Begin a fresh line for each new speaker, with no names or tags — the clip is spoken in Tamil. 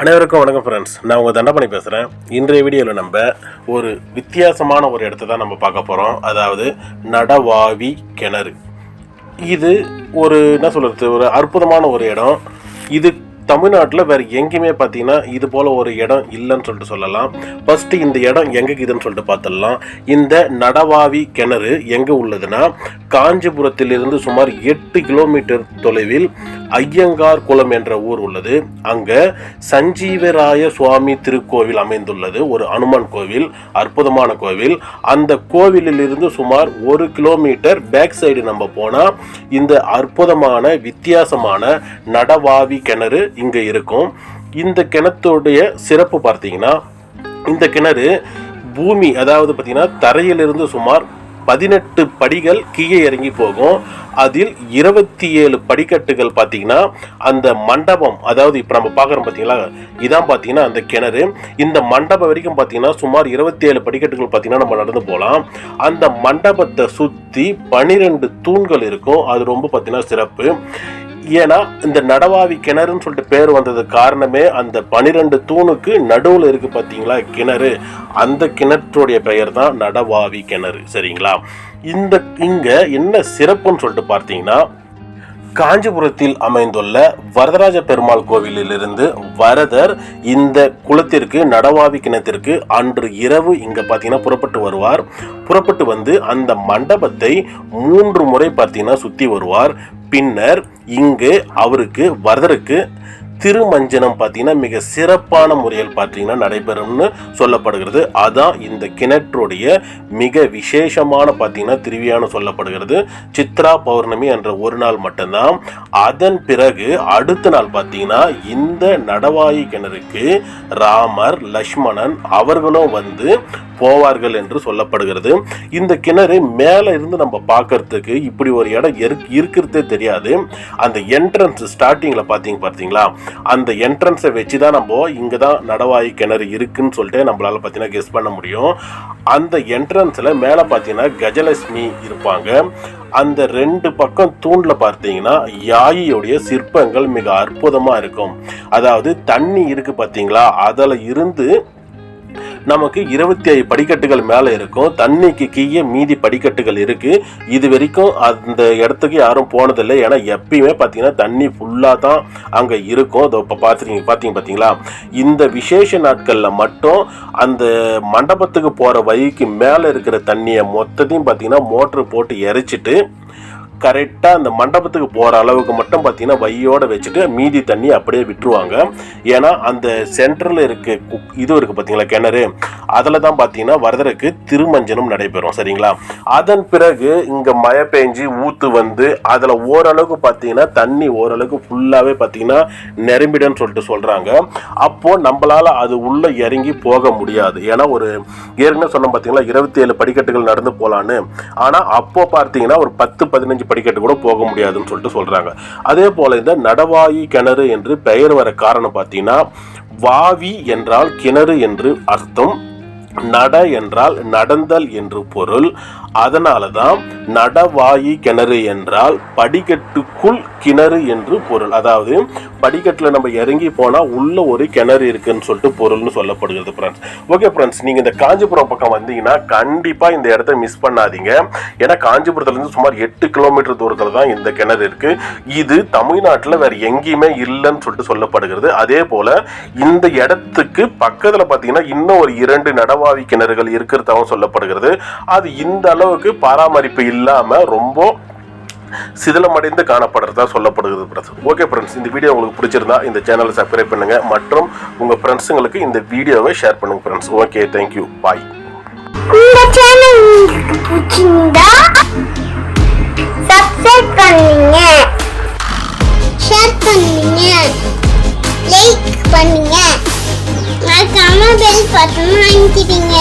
அனைவருக்கும் வணக்கம் ஃப்ரெண்ட்ஸ், நான் உங்கள் தண்டபாணி பேசுகிறேன். இன்றைய வீடியோவில் நம்ம ஒரு வித்தியாசமான ஒரு இடத்த தான் நம்ம பார்க்க போகிறோம். அதாவது நடவாவி கிணறு. இது ஒரு என்ன சொல்கிறது, ஒரு அற்புதமான ஒரு இடம். இது தமிழ்நாட்டில் வேறு எங்கேயுமே பார்த்தீங்கன்னா இது போல் ஒரு இடம் இல்லைன்னு சொல்லிட்டு சொல்லலாம். ஃபஸ்ட்டு இந்த இடம் எங்கே இருக்குதுன்னு சொல்லிட்டு பார்த்துடலாம். இந்த நடவாவி கிணறு எங்கே உள்ளதுன்னா, காஞ்சிபுரத்திலிருந்து சுமார் 8 கிலோமீட்டர் தொலைவில் ஐயங்கார் குளம் என்ற ஊர் உள்ளது. அங்கே சஞ்சீவராய சுவாமி திருக்கோவில் அமைந்துள்ளது. ஒரு அனுமன் கோவில், அற்புதமான கோவில். அந்த கோவிலில் இருந்து சுமார் 1 கிலோமீட்டர் பேக் சைடு நம்ம போனால் இந்த அற்புதமான வித்தியாசமான நடவாவி கிணறு இங்கே இருக்கும். இந்த கிணத்துடைய சிறப்பு பார்த்தீங்கன்னா, இந்த கிணறு பூமி, அதாவது பார்த்தீங்கன்னா தரையிலிருந்து சுமார் 18 படிகள் கீழே இறங்கி போகும். அதில் 27 படிக்கட்டுகள் பார்த்தீங்கன்னா அந்த மண்டபம், அதாவது இப்போ நம்ம பார்க்குறோம் பார்த்தீங்களா, இதான் பார்த்தீங்கன்னா அந்த கிணறு. இந்த மண்டபம் வரைக்கும் பார்த்தீங்கன்னா சுமார் 27 படிக்கட்டுகள் பார்த்தீங்கன்னா நம்ம நடந்து போகலாம். அந்த மண்டபத்தை சுற்றி 12 தூண்கள் இருக்கும். அது ரொம்ப பார்த்தீங்கன்னா சிறப்பு. ஏன்னா இந்த நடவாவி கிணறுன்னு சொல்லிட்டு பேர் வந்தது காரணமே அந்த 12 தூணுக்கு நடுவில் இருக்கு பார்த்தீங்களா கிணறு, அந்த கிணற்றுடைய பெயர் தான் நடவாவி கிணறு. சரிங்களா? இங்க என்ன சிறப்புன்னு சொல்லிட்டு பார்த்தீங்கன்னா, காஞ்சிபுரத்தில் அமைந்துள்ள வரதராஜ பெருமாள் கோவிலிலிருந்து வரதர் இந்த குளத்திற்கு, நடவாவி கிணத்திற்கு அன்று இரவு இங்க பார்த்தீங்கன்னா புறப்பட்டு வருவார். புறப்பட்டு வந்து அந்த மண்டபத்தை 3 முறை பார்த்தீங்கன்னா சுற்றி வருவார். பின்னர் இங்கு அவருக்கு, வரதருக்கு திருமஞ்சனம் பார்த்தீங்கன்னா மிக சிறப்பான முறையில் பார்த்தீங்கன்னா நடைபெறும்னு சொல்லப்படுகிறது. அதான் இந்த கிணற்றுடைய மிக விசேஷமான பார்த்தீங்கன்னா திருவிழான்னு சொல்லப்படுகிறது. சித்ரா பௌர்ணமி என்ற ஒரு நாள் மட்டும்தான். அதன் பிறகு அடுத்த நாள் பார்த்தீங்கன்னா இந்த நடவாயி கிணறுக்கு ராமர், லக்ஷ்மணன் அவர்களும் வந்து போவார்கள் என்று சொல்லப்படுகிறது. இந்த கிணறு மேலே இருந்து நம்ம பார்க்கறதுக்கு இப்படி ஒரு இடம் இருக்கிறதே தெரியாது. அந்த என்ட்ரன்ஸ் ஸ்டார்டிங்கில் பார்த்தீங்களா, அந்த என்ட்ரன்ஸை வச்சு தான் நம்ம இங்கே தான் நடவாயி கிணறு இருக்குன்னு சொல்லிட்டு நம்மளால் பார்த்தீங்கன்னா கெஸ் பண்ண முடியும். அந்த என்ட்ரன்ஸில் மேலே பார்த்தீங்கன்னா கஜலட்சுமி இருப்பாங்க. அந்த 2 பக்கம் தூணில் பார்த்தீங்கன்னா யாயியோடைய சிற்பங்கள் மிக அற்புதமாக இருக்கும். அதாவது தண்ணி இருக்குது பார்த்தீங்களா, அதில் இருந்து நமக்கு 25 படிக்கட்டுகள் மேலே இருக்கும். தண்ணிக்கு கீழே மீதி படிக்கட்டுகள் இருக்கு. இது வரைக்கும் அந்த இடத்துக்கு யாரும் போனதில்லை. ஏன்னா எப்பயுமே பார்த்தீங்கன்னா தண்ணி ஃபுல்லாக தான் அங்கே இருக்கும். அதை இப்போ பார்த்தீங்களா, இந்த விசேஷ நாட்களில் மட்டும் அந்த மண்டபத்துக்கு போகிற வழிக்கு மேலே இருக்கிற தண்ணியை மொத்தத்தையும் பார்த்தீங்கன்னா மோட்ரு போட்டு இறைச்சிட்டு கரெக்டாக அந்த மண்டபத்துக்கு போகிற அளவுக்கு மட்டும் பார்த்தீங்கன்னா வையோடு வச்சுட்டு மீதி தண்ணி அப்படியே விட்டுருவாங்க. ஏன்னா அந்த சென்டரில் இருக்க இது இருக்குது பார்த்தீங்களா கிணறு, அதில் தான் பார்த்தீங்கன்னா வரதருக்கு திருமஞ்சனம் நடைபெறும். சரிங்களா? அதன் பிறகு இங்கே மழை பெஞ்சு ஊற்று வந்து அதில் ஓரளவுக்கு பார்த்தீங்கன்னா தண்ணி ஓரளவுக்கு ஃபுல்லாகவே பார்த்தீங்கன்னா நிரம்பிடுன்னு சொல்லிட்டு சொல்கிறாங்க. அப்போது நம்மளால் அது உள்ளே இறங்கி போக முடியாது. ஏன்னா ஒரு ஏற்கனவே சொன்ன பார்த்தீங்களா 27 படிக்கட்டுகள் நடந்து போகலான்னு. ஆனால் அப்போ பார்த்தீங்கன்னா ஒரு 10-15 படிக்கட்டு கூட போக முடியாதுன்னு சொல்லிட்டு சொல்றாங்க. அதே போல இந்த நடவாயி கிணறு என்று பெயர் வர காரணம் பார்த்தீங்கன்னா, வாவி என்றால் கிணறு என்று அர்த்தம், நட என்றால் நடந்தல் என்று பொருள். அதனால தான் நடவாயி கிணறு என்றால் படிக்கட்டுக்குள் கிணறு என்று பொருள். அதாவது படிக்கட்டில் நம்ம இறங்கி போனால் உள்ள ஒரு கிணறு இருக்குன்னு சொல்லிட்டு பொருள்னு சொல்லப்படுகிறது ஃப்ரெண்ட்ஸ். ஓகே ஃப்ரெண்ட்ஸ், நீங்கள் இந்த காஞ்சிபுரம் பக்கம் வந்தீங்கன்னா கண்டிப்பாக இந்த இடத்த மிஸ் பண்ணாதீங்க. ஏன்னா காஞ்சிபுரத்துலேருந்து சுமார் 8 கிலோமீட்டர் தூரத்தில் தான் இந்த கிணறு இருக்குது. இது தமிழ்நாட்டில் வேறு எங்கேயுமே இல்லைன்னு சொல்லிட்டு சொல்லப்படுகிறது. அதே போல் இந்த இடத்துக்கு பக்கத்தில் பார்த்தீங்கன்னா இன்னும் ஒரு 2 நடவாவி கிணறுகள் இருக்கிறதாகவும் சொல்லப்படுகிறது. அது இந்த அளவுக்கு பராமரிப்பு இல்லாமல் ரொம்ப சிதிலமடைந்து காணப்படுறதா சொல்லப்படுகிறது. ஓகே ஃப்ரெண்ட்ஸ், இந்த வீடியோ உங்களுக்கு பிடிச்சிருந்தா இந்த சேனலை சப்ஸ்கிரைப் பண்ணுங்க மற்றும் உங்க ஃப்ரெண்ட்ஸுங்களுக்கு இந்த வீடியோவை ஷேர் பண்ணுங்க ஃப்ரெண்ட்ஸ். ஓகே, தேங்க்யூ, பாய்.
இந்த சேனல் உங்களுக்கு பிடிச்சிருந்தா சப்ஸ்கிரைப் பண்ணுங்க, ஷேர் பண்ணுங்க, லைக் பண்ணுங்க, மறக்காம பெல் பட்டன் அழுத்திடுங்க.